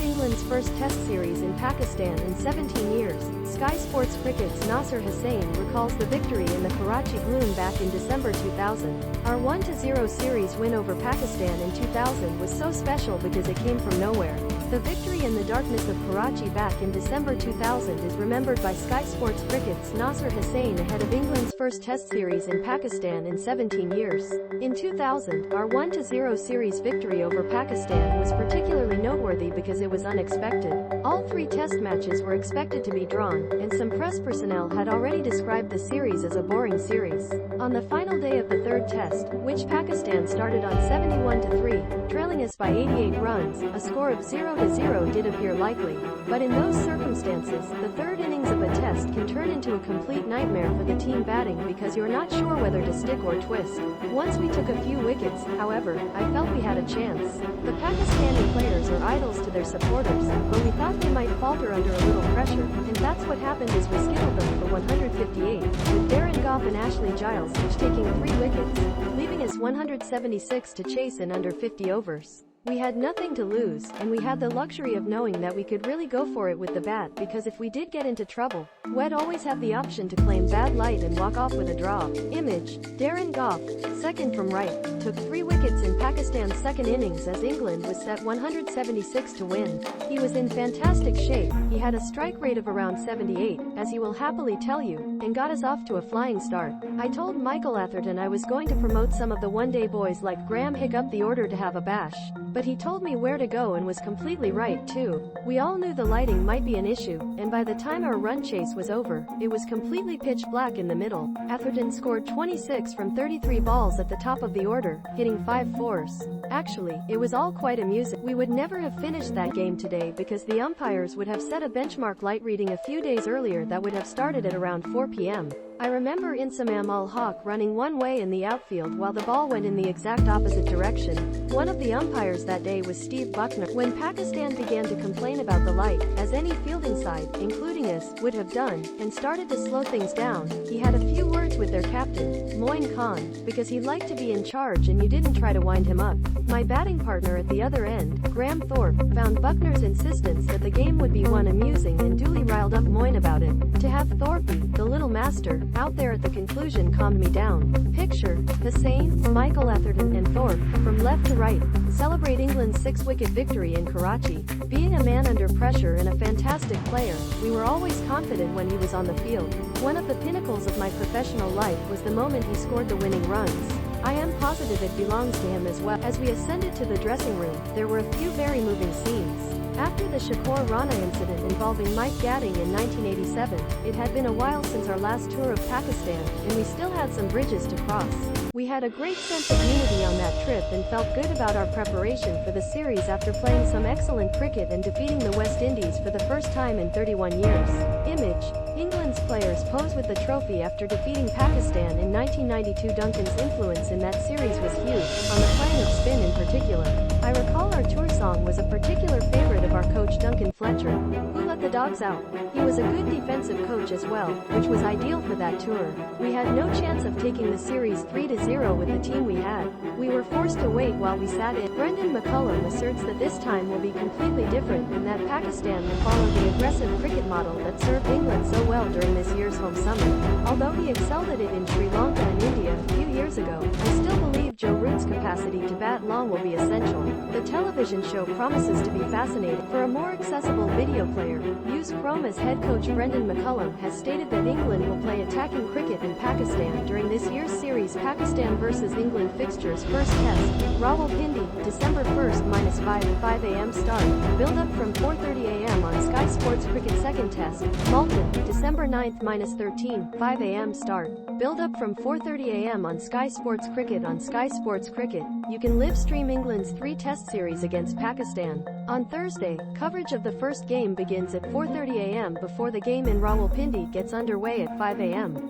England's first Test series in Pakistan in 17 years. Sky Sports Cricket's Nasser Hussain recalls the victory in the Karachi gloom back in December 2000. Our 1-0 series win over Pakistan in 2000 was so special because it came from nowhere. The victory in the darkness of Karachi back in December 2000 is remembered by Sky Sports Cricket's Nasser Hussain ahead of England's first Test series in Pakistan in 17 years. In 2000, our 1-0 series victory over Pakistan was particularly noteworthy because it was unexpected. All three Test matches were expected to be drawn, and some press personnel had already described the series as a boring series. On the final day of the third Test, which Pakistan started on 71-3, trailing us by 88 runs, a score of 0-0 did appear likely. But in those circumstances, the third innings of a Test can turn into a complete nightmare for the team batting because you're not sure whether to stick or twist. Once we took a few wickets, however, I felt we had a chance. The Pakistani players are idols to their supporters, but we thought they might falter under a little pressure, and that's what happened as we skittled them for 158, with Darren Gough and Ashley Giles each taking 3 wickets, leaving us 176 to chase in under 50 overs. We had nothing to lose, and we had the luxury of knowing that we could really go for it with the bat because if we did get into trouble, we'd always have the option to claim bad light and walk off with a draw. Image: Darren Gough, second from right, took 3 wickets in Pakistan's second innings as England was set 176 to win. He was in fantastic shape, he had a strike rate of around 78, as he will happily tell you, and got us off to a flying start. I told Michael Atherton I was going to promote some of the one-day boys like Graham Hick up the order to have a bash. But he told me where to go and was completely right, too. We all knew the lighting might be an issue, and by the time our run chase was over, it was completely pitch black in the middle. Atherton scored 26 from 33 balls at the top of the order, hitting 5 fours. Actually, it was all quite amusing. We would never have finished that game today because the umpires would have set a benchmark light reading a few days earlier that would have started at around 4 p.m. I remember Insamam ul-Haq running one way in the outfield while the ball went in the exact opposite direction. One of the umpires that day was Steve Buckner. When Pakistan began to complain about the light, as any fielding side, including us, would have done, and started to slow things down, he had a few words with their captain, Moin Khan, because he liked to be in charge and you didn't try to wind him up. My batting partner at the other end, Graham Thorpe, found Buckner's insistence that the game would be won amusing and duly riled up Moin about it. To have Thorpe, the little master, out there at the conclusion calmed me down. Picture: Hussain, Michael Atherton and Thorpe, from left to right, celebrate England's 6-wicket victory in Karachi. Being a man under pressure and a fantastic player, we were always confident when he was on the field. One of the pinnacles of my professional life was the moment he scored the winning runs. I am positive it belongs to him as well. As we ascended to the dressing room, there were a few very moving scenes. After the Shakur Rana incident involving Mike Gatting in 1987, it had been a while since our last tour of Pakistan, and we still had some bridges to cross. We had a great sense of unity on that trip and felt good about our preparation for the series after playing some excellent cricket and defeating the West Indies for the first time in 31 years. Image: England's players pose with the trophy after defeating Pakistan in 1992. Duncan's influence in that series was huge, on the playing of spin in particular. I recall our tour song was a particular favorite of our coach Duncan Fletcher, who let the dogs out. He was a good defensive coach as well, which was ideal for that tour. We had no chance of taking the series 3-0 with the team we had. We were forced to wait while we sat in. Brendan McCullum asserts that this time will be completely different and that Pakistan will follow the aggressive cricket model that served England so well during this year's home summit. Although he excelled at it in Sri Lanka and India a few years ago, I still believe Joe Root's capacity to bat long will be essential. The television show promises to be fascinating. For a more accessible video player, use Chrome. As head coach Brendan McCullum has stated that England will play attacking cricket in Pakistan during this year's series. Pakistan vs England fixtures: first Test, Rawalpindi, December 1st -5 a.m. start, build up from 4:30 a.m. on Sky Sports Cricket. Second Test, Malta, December 9th -13, 5 a.m. start, build up from 4:30 a.m. on Sky Sports Cricket. On Sky Sports Cricket, you can live stream England's 3 Test series against Pakistan. On Thursday, coverage of the first game begins at 4:30 a.m. before the game in Rawalpindi gets underway at 5 a.m.